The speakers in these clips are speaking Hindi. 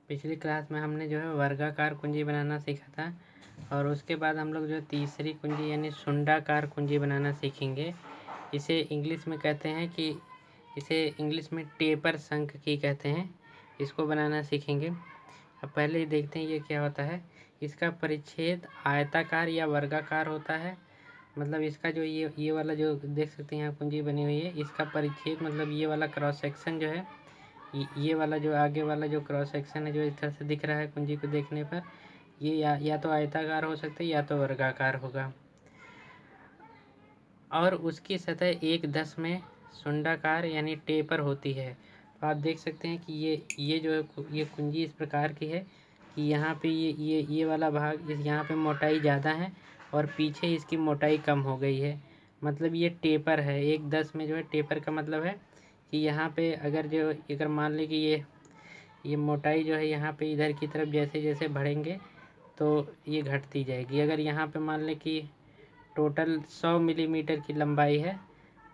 पिछली क्लास में हमने जो है वर्गाकार कुंजी बनाना सीखा था और उसके बाद हम लोग जो तीसरी कुंजी यानी शुंडाकार कुंजी बनाना सीखेंगे। इसे इंग्लिश में कहते हैं कि इसे इंग्लिश में टेपर शंख की कहते हैं। इसको बनाना सीखेंगे। अब पहले ही देखते हैं ये क्या होता है। इसका परिच्छेद आयताकार या वर्गाकार होता है। मतलब इसका जो ये वाला जो देख सकते हैं यहाँ कुंजी बनी हुई है, इसका परिच्छेद मतलब ये वाला क्रॉस सेक्शन जो है, ये वाला जो आगे वाला जो क्रॉस सेक्शन है जो इस तरह से दिख रहा है कुंजी को देखने पर, ये या तो आयताकार हो सकता है या तो वर्गाकार होगा। और उसकी सतह 1/10 में शुंडाकार यानी टेपर होती है। तो आप देख सकते हैं कि ये जो है ये कुंजी इस प्रकार की है कि यहाँ पे ये वाला भाग यहाँ पे मोटाई ज़्यादा है और पीछे इसकी मोटाई कम हो गई है। मतलब ये टेपर है। 1/10 में जो है टेपर का मतलब है कि यहाँ पे अगर मान लें कि ये मोटाई जो है यहाँ पे इधर की तरफ जैसे जैसे बढ़ेंगे तो ये घटती जाएगी। अगर यहाँ पे मान लें कि टोटल 100 मिलीमीटर की लंबाई है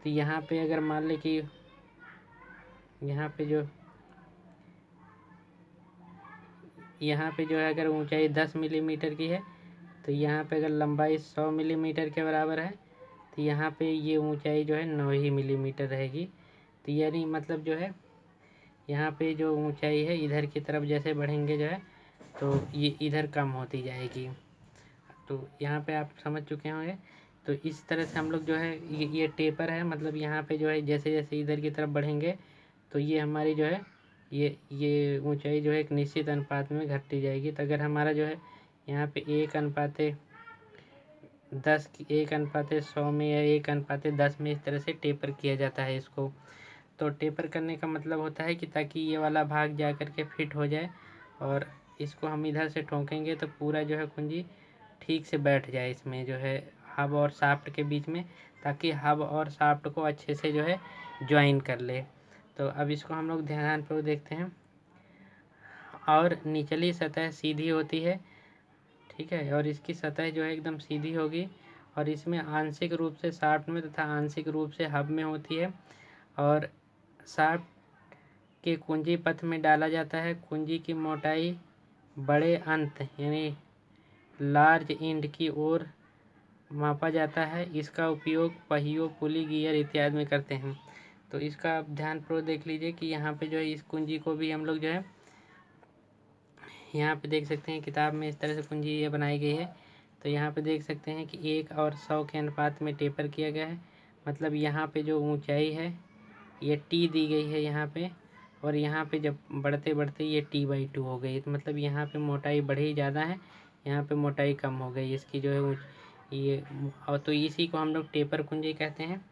तो यहाँ पे अगर मान लें कि यहाँ पे जो है अगर ऊंचाई 10 मिलीमीटर की है तो यहाँ पे अगर लंबाई 100 मिलीमीटर के बराबर है तो यहाँ पे ये ऊंचाई जो है 9 ही मिलीमीटर रहेगी। तो यानी मतलब जो है यहाँ पे जो ऊंचाई है इधर की तरफ जैसे बढ़ेंगे जो है तो ये इधर कम होती जाएगी। तो यहाँ पे आप समझ चुके होंगे। तो इस तरह से हम लोग जो है ये टेपर है। मतलब यहाँ पे जो है जैसे जैसे इधर की तरफ बढ़ेंगे तो ये हमारी जो है ये ऊंचाई जो है एक निश्चित अनुपात में घटती जाएगी। तो अगर हमारा जो है यहाँ पे 1/100 में या 1/10 में इस तरह से टेपर किया जाता है इसको। तो टेपर करने का मतलब होता है कि ताकि ये वाला भाग जा कर के फिट हो जाए और इसको हम इधर से ठोकेंगे तो पूरा जो है कुंजी ठीक से बैठ जाए इसमें जो है हब और शाफ्ट के बीच में, ताकि हब और शाफ्ट को अच्छे से जो है ज्वाइन कर ले। तो अब इसको हम लोग ध्यानपूर्वक देखते हैं। और निचली सतह सीधी होती है, ठीक है, और इसकी सतह जो है एकदम सीधी होगी और इसमें आंशिक रूप से शाफ्ट में तथा आंशिक रूप से हब में होती है। और शाफ्ट के कुंजी पथ में डाला जाता है। कुंजी की मोटाई बड़े अंत यानी लार्ज एंड की ओर मापा जाता है। इसका उपयोग पहियों, पुली, गियर इत्यादि में करते हैं। तो इसका आप ध्यानपूर्वक देख लीजिए कि यहाँ पे जो है इस कुंजी को भी हम लोग जो है यहाँ पे देख सकते हैं किताब में इस तरह से कुंजी ये बनाई गई है। तो यहाँ पे देख सकते हैं कि 1 और 100 के अनुपात में टेपर किया गया है। मतलब यहाँ पे जो ऊंचाई है ये टी दी गई है यहाँ पे, और यहाँ पे जब बढ़ते बढ़ते ये t/2 हो गई। तो मतलब यहाँ पे मोटाई बढ़ी ज़्यादा है, यहाँ पे मोटाई कम हो गई इसकी जो है ये। और तो इसी को हम लोग टेपर कुंजी कहते हैं।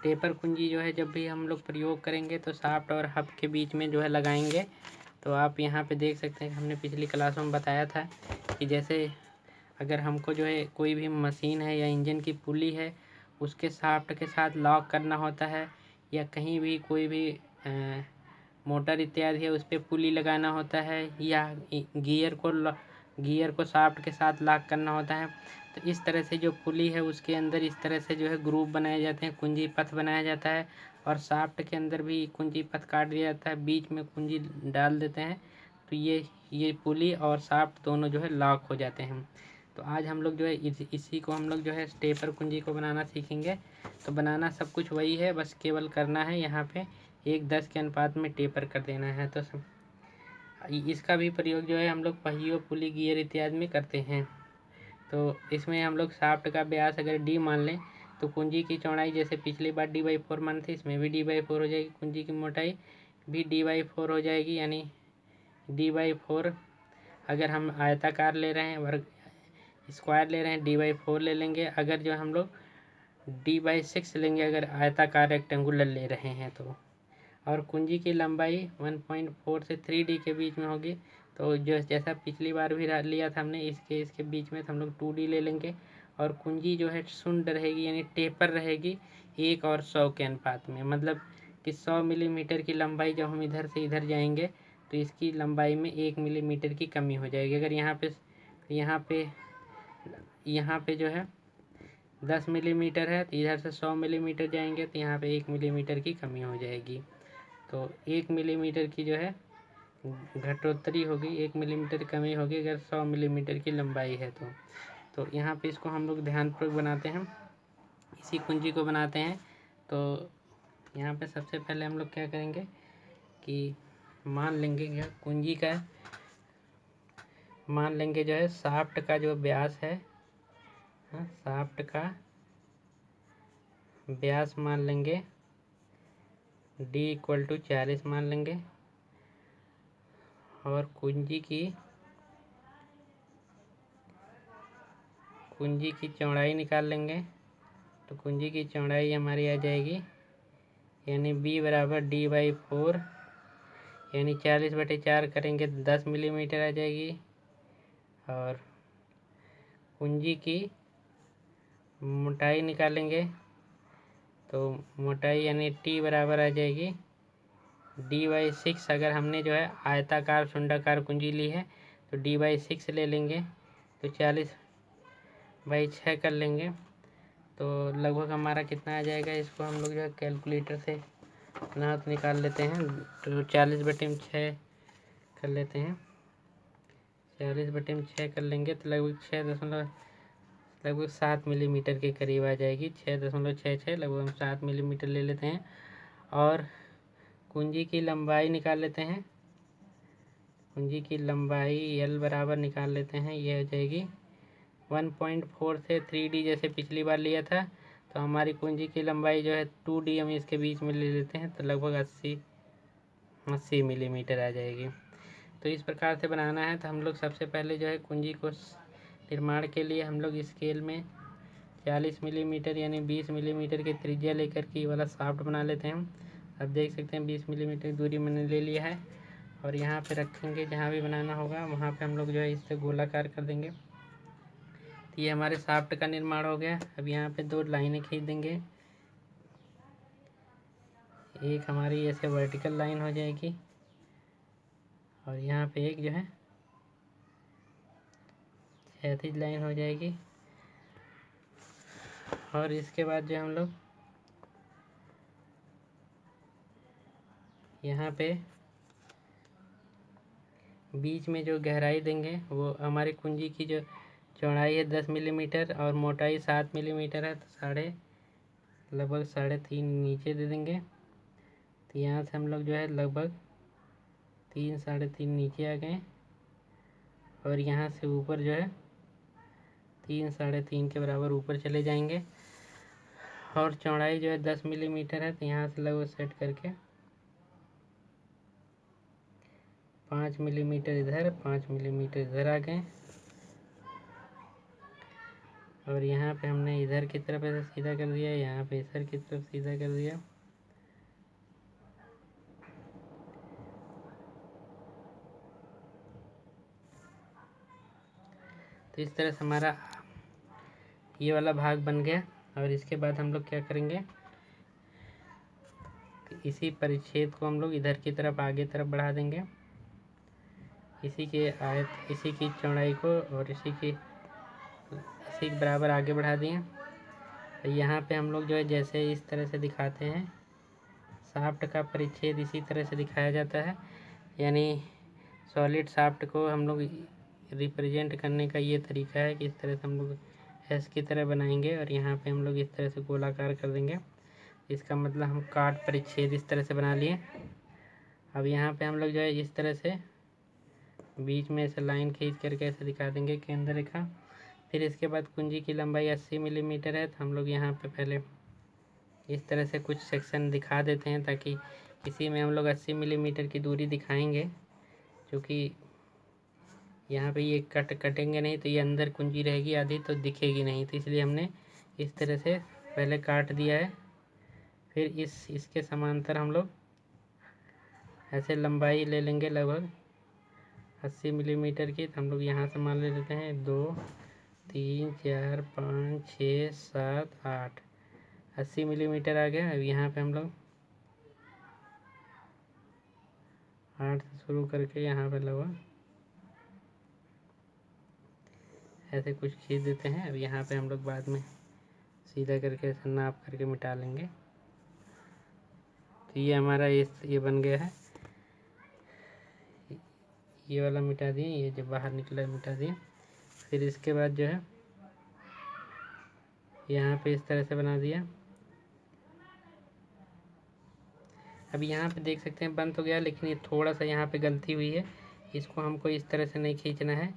टेपर कुंजी जो है जब भी हम लोग प्रयोग करेंगे तो शाफ्ट और हब के बीच में जो है लगाएंगे। तो आप यहाँ पे देख सकते हैं कि हमने पिछली क्लासों में बताया था कि जैसे अगर हमको जो है कोई भी मशीन है या इंजन की पुली है उसके शाफ्ट के साथ लॉक करना होता है, या कहीं भी कोई भी मोटर इत्यादि है उस पर पुली लगाना होता है, या गियर को शाफ्ट के साथ लॉक करना होता है। तो इस तरह से जो पुली है उसके अंदर इस तरह से जो है ग्रुप बनाए जाते हैं, कुंजी पथ बनाया जाता है, और शाफ्ट के अंदर भी कुंजी पथ काट दिया जाता है, बीच में कुंजी डाल देते हैं। तो ये पुली और शाफ्ट दोनों जो है लॉक हो जाते हैं। तो आज हम लोग जो है इसी को हम लोग जो है टेपर कुंजी को बनाना सीखेंगे। तो बनाना सब कुछ वही है, बस केवल करना है यहाँ पे 1/10 के अनुपात में टेपर कर देना है। तो इसका भी प्रयोग जो है हम लोग पहियों, पुली, गियर इत्यादि में करते हैं। तो इसमें हम लोग शाफ्ट का व्यास अगर d मान लें तो कुंजी की चौड़ाई जैसे पिछली बार d/4 मान थी, इसमें भी d/4 हो जाएगी। कुंजी की मोटाई भी d/4 हो जाएगी, यानी d/4। अगर हम आयताकार ले रहे हैं, वर्ग स्क्वायर ले रहे हैं, d/4 ले लेंगे। अगर जो हम लोग d/6 लेंगे अगर आयताकार रेक्टेंगुलर ले रहे हैं तो। और कुंजी की लंबाई 1.4 से 3d के बीच में होगी। तो जो जैसा पिछली बार भी लिया था हमने, इसके बीच में तो हम लोग 2d ले लेंगे। और कुंजी जो है शुंड रहेगी यानी टेपर रहेगी 1 और 100 के अनुपात में। मतलब कि 100 मिलीमीटर की लंबाई जब हम इधर से इधर जाएंगे तो इसकी लंबाई में 1 मिलीमीटर की कमी हो जाएगी। अगर यहाँ पे जो है 10 मिलीमीटर है तो इधर से 100 मिलीमीटर जाएंगे तो यहाँ पे 1 मिलीमीटर की कमी हो जाएगी। तो 1 मिलीमीटर की जो है घटोत्तरी होगी, 1 मिलीमीटर कमी होगी अगर 100 मिलीमीटर की लंबाई है तो यहाँ पे इसको हम लोग ध्यानपूर्वक बनाते हैं, इसी कुंजी को बनाते हैं। तो यहाँ पे सबसे पहले हम लोग क्या करेंगे कि मान लेंगे क्या कुंजी का, मान लेंगे जो है शाफ्ट का जो व्यास है, शाफ्ट का व्यास मान लेंगे d = 40 मान लेंगे, और कुंजी की चौड़ाई निकाल लेंगे। तो कुंजी की चौड़ाई हमारी आ जाएगी, यानी b = d/4, यानी 40/4 करेंगे तो 10 मिलीमीटर आ जाएगी। और कुंजी की मोटाई निकालेंगे तो मोटाई यानी t बराबर आ जाएगी d/6। अगर हमने जो है आयताकार शुंडाकार कुंजी ली है तो d/6 ले लेंगे, तो 40/6 कर लेंगे। तो लगभग हमारा कितना आ जाएगा, इसको हम लोग जो है कैलकुलेटर से नाप निकाल लेते हैं। तो 40/6 कर लेते हैं, 40/6 कर लेंगे तो लगभग 7 मिलीमीटर के करीब आ जाएगी। 6.66 लगभग हम 7 मिलीमीटर ले लेते हैं। और कुंजी की लंबाई निकाल लेते हैं, कुंजी की लंबाई L बराबर निकाल लेते हैं, ये हो जाएगी 1.4 से 3D जैसे पिछली बार लिया था। तो हमारी कुंजी की लंबाई जो है 2D हम इसके बीच में ले लेते हैं, तो लगभग 80 मिलीमीटर आ जाएगी। तो इस प्रकार से बनाना है। तो हम लोग सबसे पहले जो है कुंजी को निर्माण के लिए हम लोग स्केल में 40 मिलीमीटर यानी 20 मिलीमीटर की त्रिज्या लेकर के वाला शाफ्ट बना लेते हैं। अब देख सकते हैं 20 मिलीमीटर की दूरी मैंने ले लिया है, और यहाँ पे रखेंगे, जहाँ भी बनाना होगा वहाँ पे हम लोग जो है इससे गोलाकार कर देंगे। तो ये हमारे शाफ्ट का निर्माण हो गया। अब यहाँ पे 2 लाइनें खींच देंगे, एक हमारी ऐसे वर्टिकल लाइन हो जाएगी, और यहाँ पे एक जो है क्षैतिज लाइन हो जाएगी। और इसके बाद जो हम लोग यहाँ पे बीच में जो गहराई देंगे वो हमारी कुंजी की जो चौड़ाई है 10 मिलीमीटर और मोटाई 7 मिलीमीटर है, तो लगभग 3.5 नीचे दे देंगे। तो यहाँ से हम लोग जो है लगभग 3-3.5 नीचे आ गए, और यहाँ से ऊपर जो है 3-3.5 के बराबर ऊपर चले जाएंगे। और चौड़ाई जो है 10 मिलीमीटर है, तो यहाँ से लगभग सेट करके 5 मिलीमीटर इधर, 5 मिलीमीटर इधर आ गए। और यहाँ पे हमने इधर की तरफ ऐसे सीधा कर दिया, यहाँ पे इधर की तरफ सीधा कर दिया। तो इस तरह से हमारा ये वाला भाग बन गया। और इसके बाद हम लोग क्या करेंगे, इसी परिच्छेद को हम लोग इधर की तरफ आगे तरफ बढ़ा देंगे, इसी की चौड़ाई को, और इसी के बराबर आगे बढ़ा दिए। तो यहाँ पे हम लोग जो है जैसे इस तरह से दिखाते हैं, शाफ्ट का परिच्छेद इसी तरह से दिखाया जाता है, यानी सॉलिड शाफ्ट को हम लोग रिप्रेजेंट करने का ये तरीका है कि इस तरह से हम लोग एस की तरह बनाएंगे, और यहाँ पे हम लोग इस तरह से गोलाकार कर देंगे। इसका मतलब हम काट परिच्छेद इस तरह से बना लिए। अब यहाँ पे हम लोग जो है इस तरह से बीच में ऐसे लाइन खींच करके ऐसे दिखा देंगे केंद्र रेखा। फिर इसके बाद कुंजी की लंबाई 80 मिलीमीटर है, तो हम लोग यहाँ पे पहले इस तरह से कुछ सेक्शन दिखा देते हैं, ताकि इसी में हम लोग 80 मिलीमीटर की दूरी दिखाएंगे, क्योंकि यहाँ पे ये कटेंगे नहीं तो ये अंदर कुंजी रहेगी आधी, तो दिखेगी नहीं, तो इसलिए हमने इस तरह से पहले काट दिया है। फिर इसके समांतर हम लोग ऐसे लंबाई ले लेंगे लगभग 80 मिलीमीटर की। तो हम लोग यहाँ से मान ले लेते हैं 2 3 4 5 6 7 8 80 मिलीमीटर आ गया। अब यहाँ पे हम लोग 8 से शुरू करके यहाँ पे लगभग ऐसे कुछ खींच देते हैं। अब यहाँ पे हम लोग बाद में सीधा करके ऐसे नाप करके मिटा लेंगे। तो ये हमारा ये बन गया है। ये वाला मिटा दिए, ये जो बाहर निकला मिटा दिए। फिर इसके बाद जो है यहाँ पे इस तरह से बना दिया। अब यहाँ पे देख सकते हैं बन तो गया, लेकिन ये थोड़ा सा यहाँ पे गलती हुई है। इसको हमको इस तरह से नहीं खींचना है,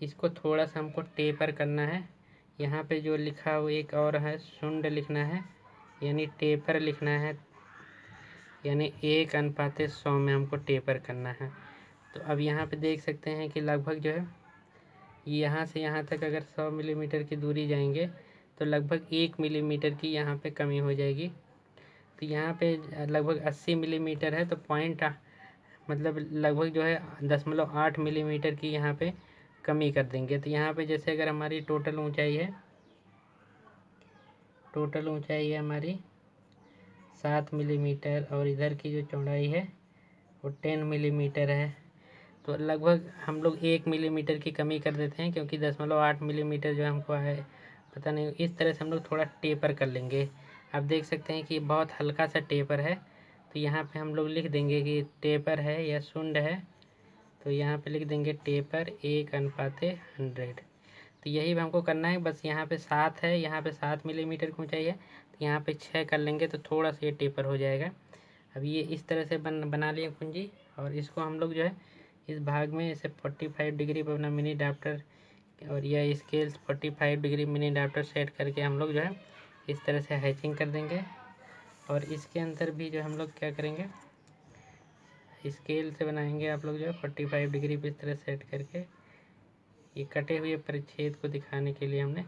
इसको थोड़ा सा हमको टेपर करना है। यहाँ पे जो लिखा हुआ एक और है, शुंड लिखना है, यानी टेपर लिखना है, यानी 1:100 में हमको टेपर करना है। तो अब यहाँ पे देख सकते हैं कि लगभग जो है यहाँ से यहाँ तक अगर 100 मिलीमीटर की दूरी जाएंगे तो लगभग 1 मिलीमीटर की यहाँ पे कमी हो जाएगी। तो यहाँ पे लगभग 80 मिलीमीटर है, तो पॉइंट मतलब लगभग जो है 0.8 मिलीमीटर की यहाँ पे कमी कर देंगे। तो यहाँ पे जैसे अगर हमारी टोटल ऊंचाई है हमारी 7 मिलीमीटर और इधर की जो चौड़ाई है वो 10 मिलीमीटर है, तो लगभग हम लोग 1 मिलीमीटर की कमी कर देते हैं, क्योंकि 0.8 मिलीमीटर जो हमको है पता नहीं। इस तरह से हम लोग थोड़ा टेपर कर लेंगे। आप देख सकते हैं कि बहुत हल्का सा टेपर है, तो यहाँ पे हम लोग लिख देंगे कि टेपर है या शुंड है, तो यहाँ पे लिख देंगे टेपर 1:100। तो यही हमको करना है, बस यहाँ पे 7 है, यहाँ पे 7 मिलीमीटर की ऊंचाई है, तो यहाँ पे 6 कर लेंगे तो थोड़ा सा ये टेपर हो जाएगा। अब ये इस तरह से बना लिए कुंजी, और इसको हम लोग जो है इस भाग में इसे 45 डिग्री पर अपना मिनी डाप्टर और यह स्केल्स 45 डिग्री मिनी डाप्टर सेट करके हम लोग जो है इस तरह से हैचिंग कर देंगे। और इसके अंदर भी जो हम लोग क्या करेंगे, स्केल से बनाएंगे। आप लोग जो है 45 डिग्री पर इस तरह सेट करके ये कटे हुए परिच्छेद को दिखाने के लिए हमने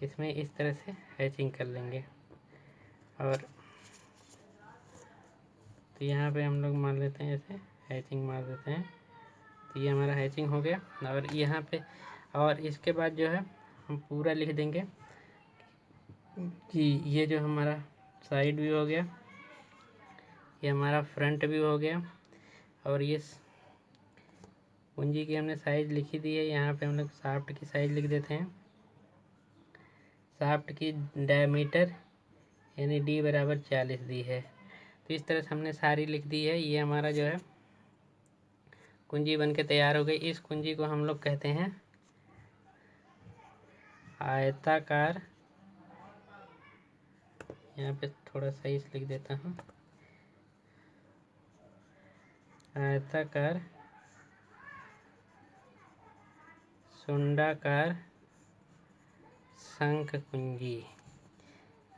इसमें इस तरह से हैचिंग कर लेंगे। और तो यहाँ पे हम लोग मार लेते हैं, ऐसे हैचिंग मार देते हैं। तो ये हमारा हैचिंग हो गया। और यहाँ पे और इसके बाद जो है हम पूरा लिख देंगे कि ये जो हमारा साइड व्यू हो गया, ये हमारा फ्रंट व्यू हो गया, और ये कुंजी की हमने साइज लिखी दी है। यहाँ पे हम लोग शाफ्ट की साइज लिख देते हैं। शाफ्ट की डायमीटर यानी D बराबर 40 दी है। तो इस तरह से हमने सारी लिख दी है। ये हमारा जो है कुंजी बन के तैयार हो गई। इस कुंजी को हम लोग कहते हैं आयताकार, यहाँ पे थोड़ा सही से लिख देता हूँ, आयताकार शुंडाकार शंख कुंजी।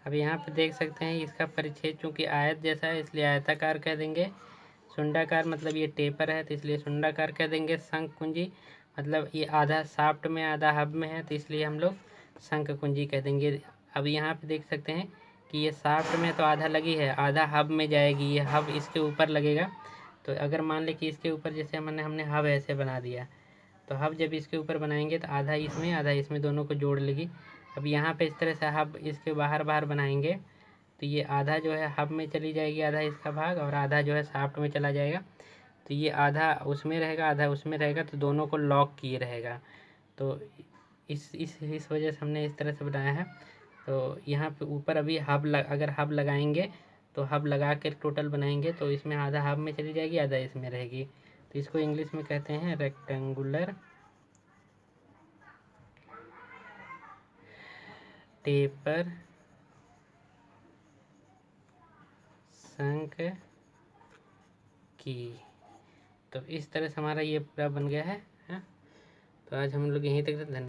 अब यहाँ पे देख सकते हैं इसका परिच्छेद चूँकि आयत जैसा है इसलिए आयताकार कह देंगे। शुंडाकार मतलब ये टेपर है तो इसलिए शुंडाकार कह देंगे। शंख कुंजी मतलब ये आधा शाफ्ट में आधा हब में है तो इसलिए हम लोग शंख कुंजी कह देंगे। अब यहाँ पे देख सकते हैं कि ये शाफ्ट में तो आधा लगी है, आधा हब में जाएगी। ये हब इसके ऊपर लगेगा। तो अगर मान लें कि इसके ऊपर जैसे हमने हब ऐसे बना दिया, तो हब जब इसके ऊपर बनाएंगे तो आधा इसमें दोनों को जोड़ लेगी। अब यहाँ पे इस तरह से हब इसके बाहर बनाएंगे तो ये आधा जो है हब में चली जाएगी, आधा इसका भाग, और आधा जो है शाफ्ट में चला जाएगा। तो ये आधा उसमें रहेगा, आधा उसमें रहेगा, तो दोनों को लॉक किए रहेगा। तो इस वजह से हमने इस तरह से बनाया है। तो यहाँ पे ऊपर अभी अगर हब लगाएंगे तो हब लगा के टोटल बनाएंगे तो इसमें आधा हब में चली जाएगी, आधा इसमें रहेगी। तो इसको इंग्लिश में कहते हैं रेक्टेंगुलर टेपर शंख की। तो इस तरह से हमारा ये पूरा बन गया है। तो आज हम लोग यहीं तक। धन्यवाद।